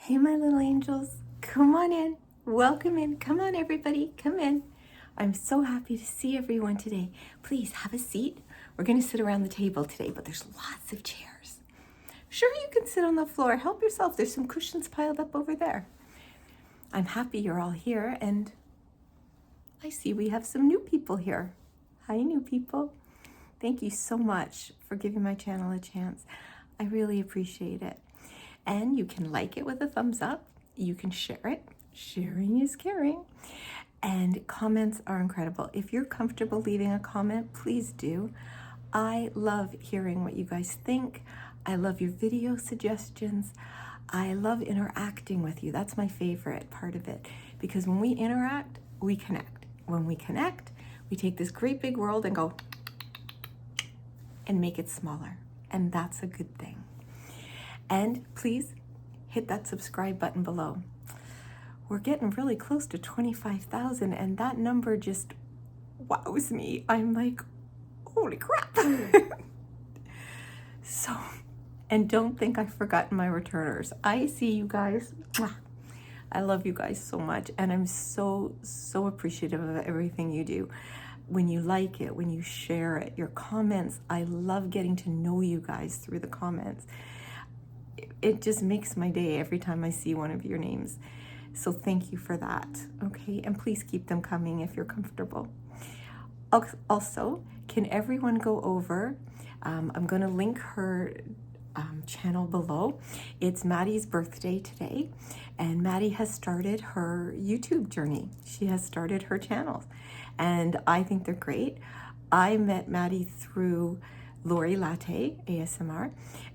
Hey, my little angels, come on in. Welcome in. Come on, everybody, come in. I'm so happy to see everyone today. Please have a seat. We're going to sit around the table today, but there's lots of chairs. Sure, you can sit on the floor. Help yourself. There's some cushions piled up over there. I'm happy you're all here, and I see we have some new people here. Hi, new people. Thank you so much for giving my channel a chance. I really appreciate it. And you can like it with a thumbs up. You can share it. Sharing is caring. And comments are incredible. If you're comfortable leaving a comment, please do. I love hearing what you guys think. I love your video suggestions. I love interacting with you. That's my favorite part of it. Because when we interact, we connect. When we connect, we take this great big world and go and make it smaller. And that's a good thing. And please hit that subscribe button below. We're getting really close to 25,000 and that number just wows me. I'm like, holy crap. So, and don't think I've forgotten my returners. I see you guys. I love you guys so much. And I'm so appreciative of everything you do. When you like it, when you share it, your comments, I love getting to know you guys through the comments. It just makes my day every time I see one of your names. So thank you for that, okay? And please keep them coming if you're comfortable. Also, can everyone go over, I'm gonna link her channel below. It's Maddie's birthday today, and Maddie has started her YouTube journey. She has started her channels, and I think they're great. I met Maddie through Lori Latte ASMR,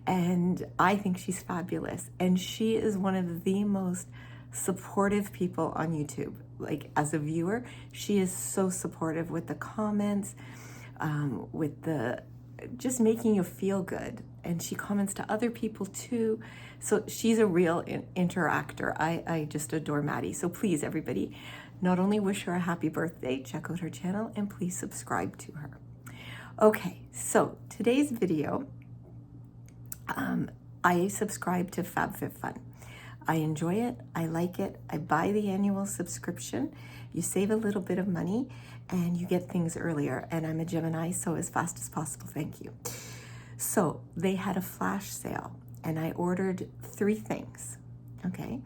and I think she's fabulous. And she is one of the most supportive people on YouTube. Like, as a viewer, she is so supportive with the comments, with the just making you feel good. And she comments to other people too. So she's a real interactor. I just adore Maddie. So please, everybody, not only wish her a happy birthday, check out her channel, and please subscribe to her. Okay, so today's video, I subscribe to Fab Fit Fun. I enjoy it, I like it, I buy the annual subscription. You save a little bit of money and you get things earlier. And I'm a Gemini, so as fast as possible, thank you. So they had a flash sale and I ordered 3 things, okay?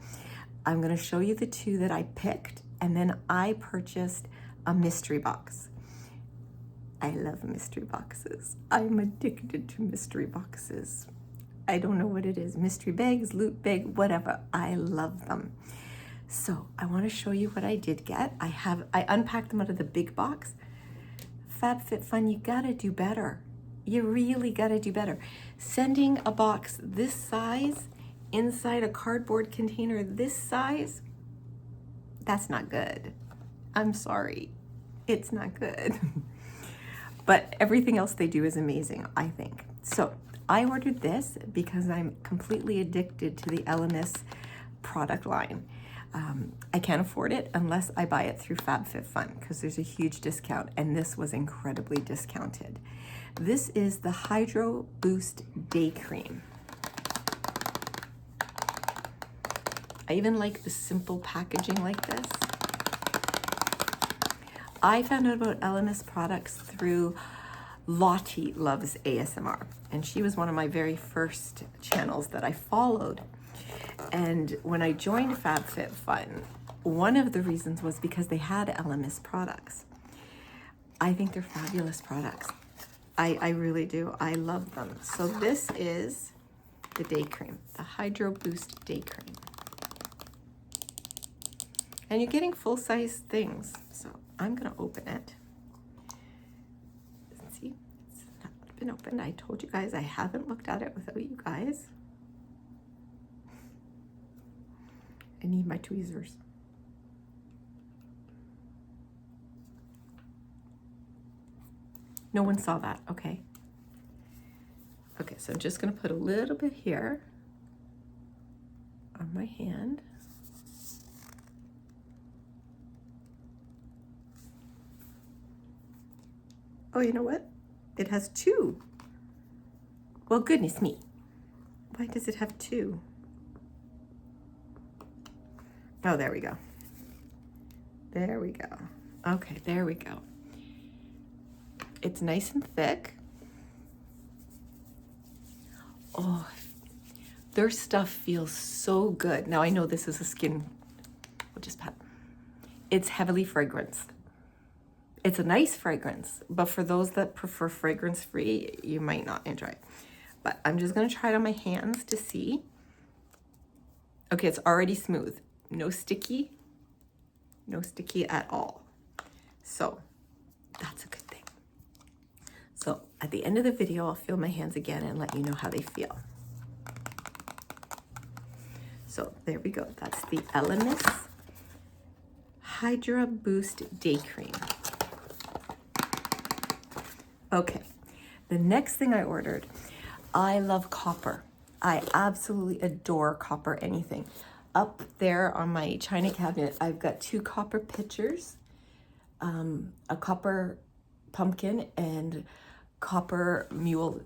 I'm gonna show you the 2 that I picked, and then I purchased a mystery box. I love mystery boxes. I'm addicted to mystery boxes. I don't know what it is. Mystery bags, loot bag, whatever. I love them. So I want to show you what I did get. I unpacked them out of the big box. Fab Fit Fun, you gotta do better. You really gotta do better. Sending a box this size inside a cardboard container this size, that's not good. I'm sorry. It's not good. But everything else they do is amazing, I think. So I ordered this because I'm completely addicted to the Elemis product line. I can't afford it unless I buy it through Fab Fit Fun because there's a huge discount, and this was incredibly discounted. This is the Hydro Boost Day Cream. I even like the simple packaging like this. I found out about Elemis products through Lottie Loves ASMR, and she was one of my very first channels that I followed. And when I joined Fab Fit Fun, one of the reasons was because they had Elemis products. I think they're fabulous products. I really do. I love them. So this is the day cream, the Hydro Boost Day Cream. And you're getting full-size things. So I'm gonna open it. See, it's not been opened. I told you guys I haven't looked at it without you guys. I need my tweezers. No one saw that, okay. Okay, so I'm just gonna put a little bit here on my hand. Oh, you know what? It has 2. Well, goodness me. Why does it have 2? Oh, there we go. There we go. Okay, there we go. It's nice and thick. Oh, their stuff feels so good. Now I know this is a skin, we'll just pat. It's heavily fragranced. It's a nice fragrance, but for those that prefer fragrance free, you might not enjoy it. But I'm just gonna try it on my hands to see. Okay, it's already smooth. No sticky at all. So that's a good thing. So at the end of the video, I'll feel my hands again and let you know how they feel. So there we go. That's the Elemis Hydra Boost Day Cream. Okay, the next thing I ordered, I love copper. I absolutely adore copper anything. Up there on my china cabinet, I've got 2 copper pitchers, a copper pumpkin, and copper mule.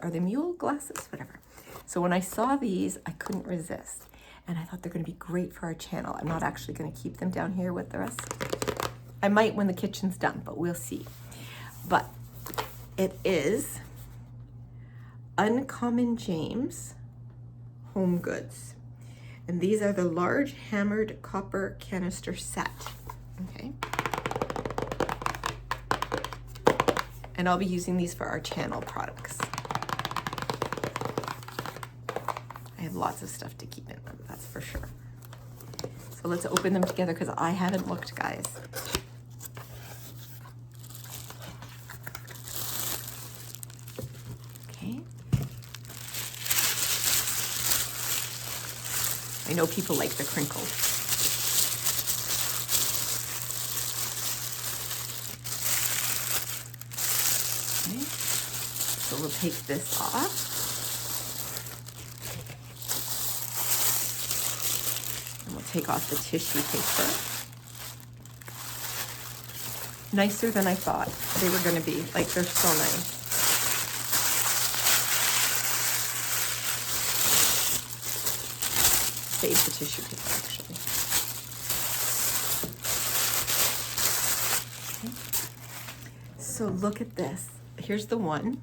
Are they mule glasses? Whatever. So when I saw these, I couldn't resist. And I thought they're gonna be great for our channel. I'm not actually gonna keep them down here with the rest. I might when the kitchen's done, but we'll see. But it is Uncommon James Home Goods. And these are the large hammered copper canister set. Okay. And I'll be using these for our channel products. I have lots of stuff to keep in them, that's for sure. So let's open them together because I haven't looked, guys. Okay. I know people like the crinkles. Okay. So we'll take this off. And we'll take off the tissue paper. Nicer than I thought they were going to be. Like, they're so nice. Save the tissue paper, actually. Okay. So look at this. Here's the one.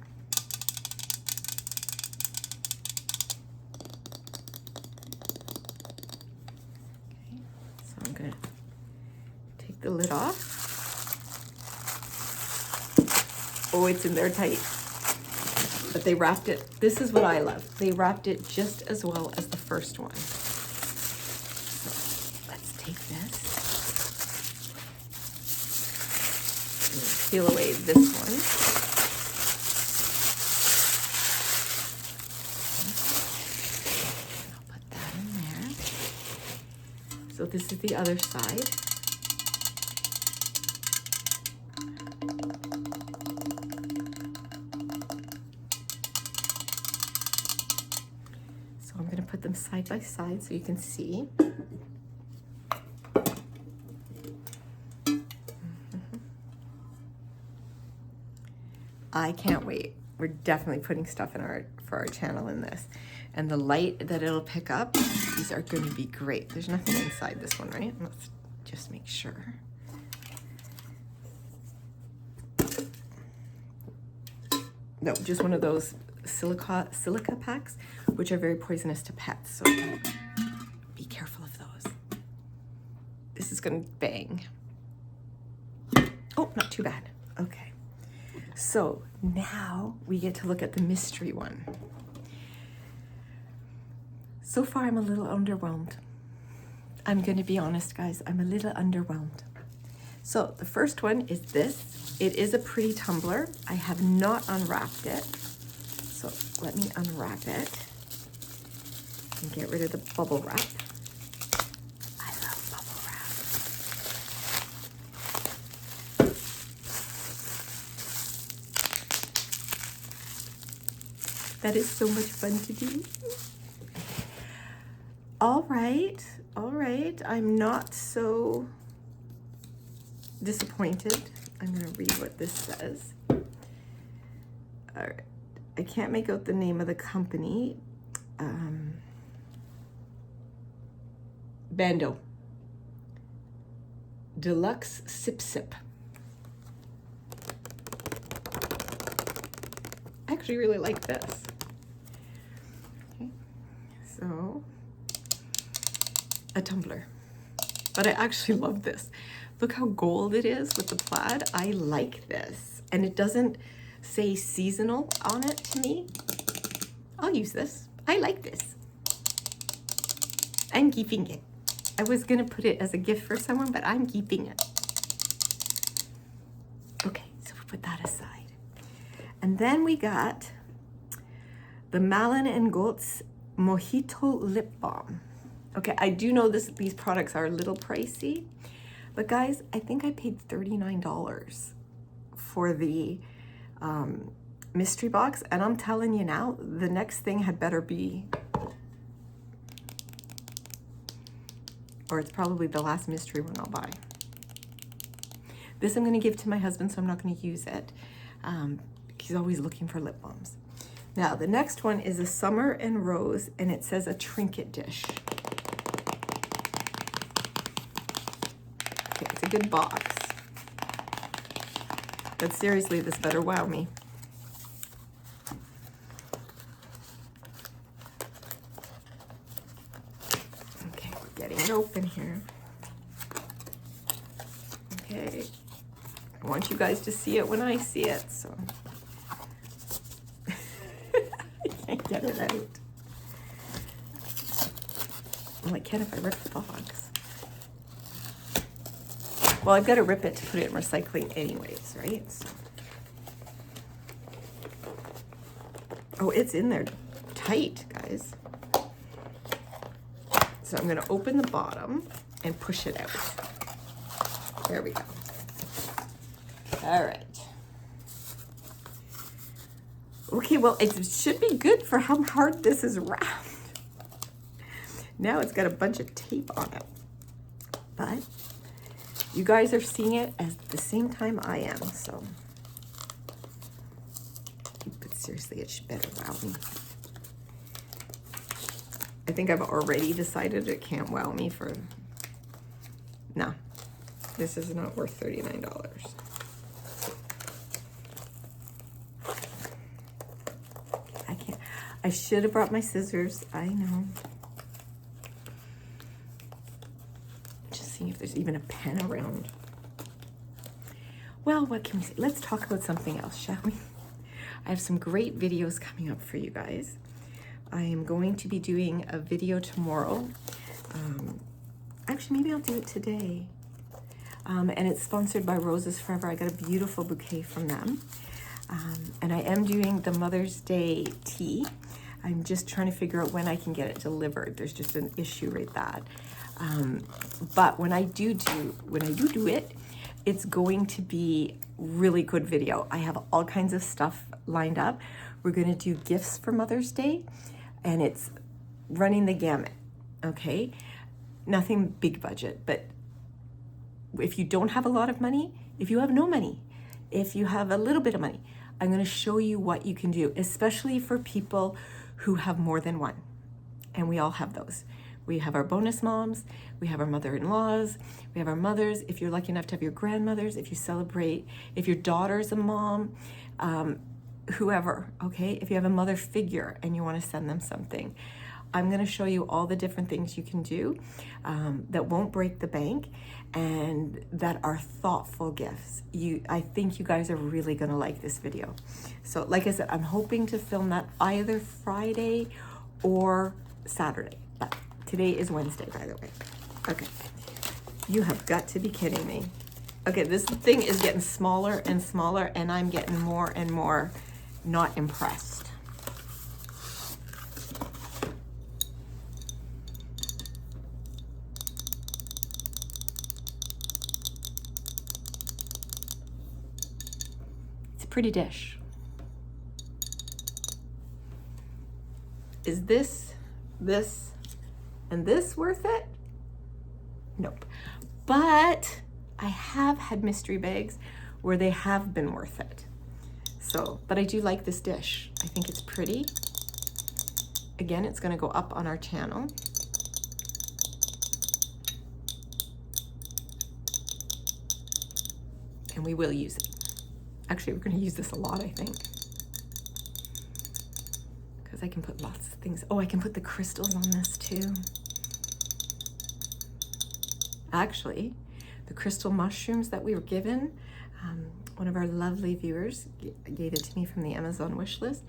Okay. So I'm gonna take the lid off. Oh, it's in there tight. But they wrapped it. This is what I love. They wrapped it just as well as the first one. Take this, peel away this one. I'll put that in there. So this is the other side. So I'm going to put them side by side so you can see. I can't wait. We're definitely putting stuff in for our channel in this. And the light that it'll pick up, these are going to be great. There's nothing inside this one, right? Let's just make sure. No, just one of those silica packs, which are very poisonous to pets. So be careful of those. This is going to bang. Oh, not too bad. Okay. So now we get to look at the mystery one. So far, I'm a little underwhelmed. I'm going to be honest, guys. I'm a little underwhelmed. So the first one is this. It is a pretty tumbler. I have not unwrapped it. So let me unwrap it and get rid of the bubble wrap. I love bubble wrap. That is so much fun to do. All right. I'm not so disappointed. I'm gonna read what this says. All right. I can't make out the name of the company. Bando. Deluxe Sip Sip. I actually really like this. Okay, so a tumbler. But I actually love this. Look how gold it is with the plaid. I like this. And it doesn't say seasonal on it to me. I'll use this. I like this. I'm keeping it. I was gonna put it as a gift for someone, but I'm keeping it. Okay, so we put that aside. And then we got the Malin and Goetz Mojito Lip Balm. Okay, I do know these products are a little pricey, but guys, I think I paid $39 for the mystery box, and I'm telling you now, the next thing had better be, or it's probably the last mystery one I'll buy. This I'm gonna give to my husband, so I'm not gonna use it. He's always looking for lip balms. Now, the next one is a Summer and Rose, and it says a trinket dish. Okay, it's a good box. But seriously, this better wow me. Okay, we're getting it open here. Okay, I want you guys to see it when I see it, so. I can't get it out. Well, I can if I rip the box. Well, I've got to rip it to put it in recycling anyways, right? So. Oh, it's in there tight, guys. So I'm going to open the bottom and push it out. There we go. All right. Okay, well, it should be good for how hard this is wrapped. Now it's got a bunch of tape on it. But you guys are seeing it at the same time I am, so. But seriously, it should better wow me. I think I've already decided it can't wow me for, no, this is not worth $39. I can't, I should have brought my scissors, I know. Just seeing if there's even a pen around. Well, what can we say? Let's talk about something else, shall we? I have some great videos coming up for you guys. I am going to be doing a video tomorrow. Actually, maybe I'll do it today. And it's sponsored by Roses Forever. I got a beautiful bouquet from them. And I am doing the Mother's Day tea. I'm just trying to figure out when I can get it delivered. There's just an issue with that. But when I do it, it's going to be really good video. I have all kinds of stuff lined up. We're gonna do gifts for Mother's Day, and it's running the gamut, okay? Nothing big budget, but if you don't have a lot of money, if you have no money, if you have a little bit of money, I'm gonna show you what you can do, especially for people who have more than one. And we all have those. We have our bonus moms, we have our mother-in-laws, we have our mothers, if you're lucky enough to have your grandmothers, if you celebrate, if your daughter's a mom, whoever, okay? If you have a mother figure and you want to send them something, I'm gonna show you all the different things you can do that won't break the bank and that are thoughtful gifts. I think you guys are really gonna like this video. So like I said, I'm hoping to film that either Friday or Saturday, but today is Wednesday, by the way. Okay, you have got to be kidding me. Okay, this thing is getting smaller and smaller, and I'm getting more and more not impressed. It's a pretty dish. Is this, and this worth it? Nope. But I have had mystery bags where they have been worth it. So, but I do like this dish. I think it's pretty. Again, it's gonna go up on our channel. and we will use it. Actually, we're going to use this a lot, I think, because I can put lots of things. Oh, I can put the crystals on this too. Actually, the crystal mushrooms that we were given, one of our lovely viewers gave it to me from the Amazon wish list,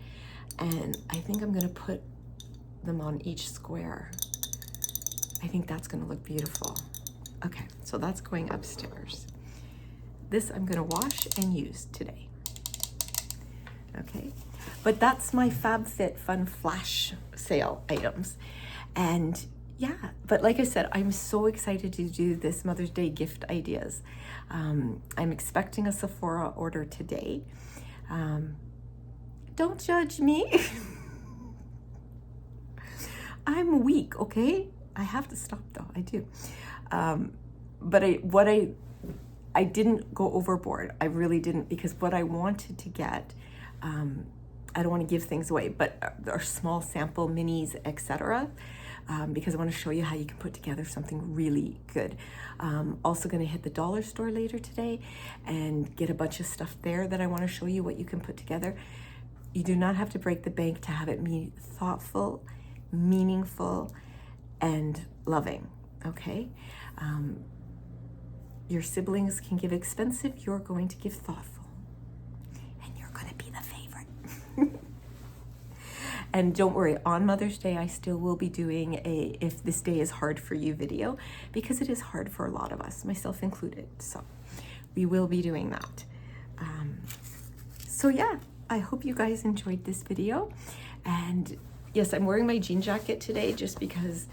and I think I'm going to put them on each square. I think that's going to look beautiful. Okay, so that's going upstairs. This I'm going to wash and use today. Okay, but that's my FabFitFun flash sale items. And yeah, but like I said, I'm so excited to do this Mother's Day gift ideas. I'm expecting a Sephora order today. Don't judge me. I'm weak, okay? I have to stop though, I do. But I didn't go overboard. I really didn't, because what I wanted to get, I don't want to give things away, but are small sample minis, etc. Because I want to show you how you can put together something really good. Also going to hit the dollar store later today and get a bunch of stuff there that I want to show you what you can put together. You do not have to break the bank to have it be thoughtful, meaningful, and loving, okay? Your siblings can give expensive, you're going to give thoughtful, and you're going to be the favorite. And don't worry, on Mother's Day, I still will be doing a If This Day is Hard for You video, because it is hard for a lot of us, myself included. So we will be doing that. So yeah, I hope you guys enjoyed this video. And yes, I'm wearing my jean jacket today just because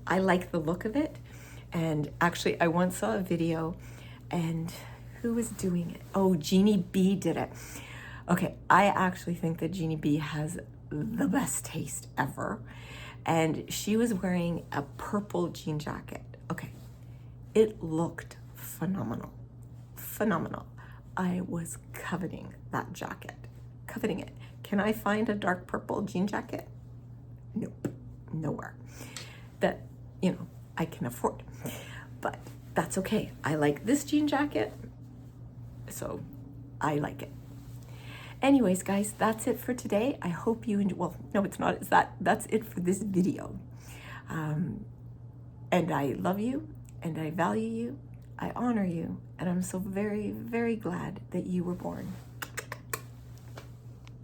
I like the look of it. And actually, I once saw a video, and who was doing it? Oh, Jeannie B did it. Okay, I actually think that Jeannie B has the best taste ever. And she was wearing a purple jean jacket. Okay, it looked phenomenal. Phenomenal. I was coveting that jacket. Coveting it. Can I find a dark purple jean jacket? Nope, nowhere. That, you know, I can afford. But that's okay. I like this jean jacket, so I like it. Anyways, guys, that's it for today. I hope you enjoy. Well, no, it's not. That's it for this video. And I love you, and I value you, I honor you, and I'm so very, very glad that you were born.